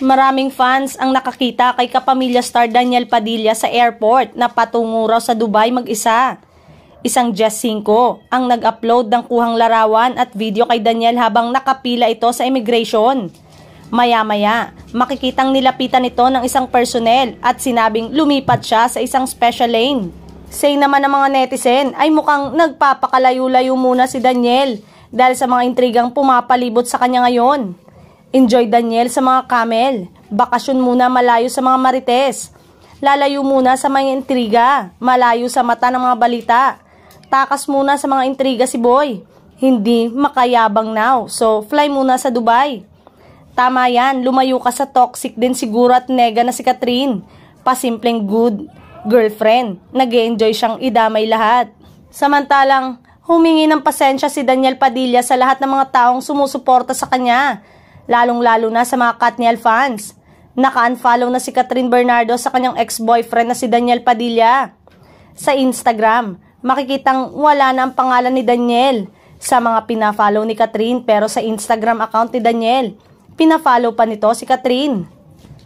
Maraming fans ang nakakita kay kapamilya star Daniel Padilla sa airport na patungo raw sa Dubai mag-isa. Isang Jess 5 ang nag-upload ng kuhang larawan at video kay Daniel habang nakapila ito sa immigration. Maya-maya, makikitang nilapitan ito ng isang personnel at sinabing lumipat siya sa isang special lane. Say naman ng mga netizen ay mukhang nagpapakalayo-layo muna si Daniel dahil sa mga intrigang pumapalibot sa kanya ngayon. Enjoy Daniel sa mga camel, bakasyon muna malayo sa mga marites, lalayo muna sa mga intriga, malayo sa mata ng mga balita, takas muna sa mga intriga si Boy, hindi makayabang now, so fly muna sa Dubai. Tama yan, lumayo ka sa toxic din siguro at nega na si Catherine, pasimpleng good girlfriend, nag-e-enjoy siyang idamay lahat. Samantalang, humingi ng pasensya si Daniel Padilla sa lahat ng mga taong sumusuporta sa kanya, lalong-lalo na sa mga Katniel fans. Naka-unfollow na si Catherine Bernardo sa kanyang ex-boyfriend na si Daniel Padilla. Sa Instagram, makikitang wala na ang pangalan ni Daniel sa mga pina-follow ni Catherine, pero sa Instagram account ni Daniel, pina-follow pa nito si Catherine.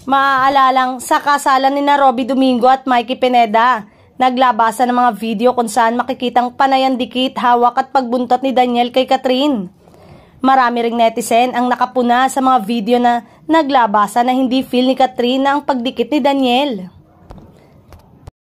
Maaalalang sa kasalan ni na Robby Domingo at Mikey Pineda, naglabasan ng mga video kung saan makikitang panayang dikit, hawak at pagbuntot ni Daniel kay Catherine. Marami ring netizen ang nakapuna sa mga video na naglabasan na hindi feel ni Catherine ang pagdikit ni Daniel.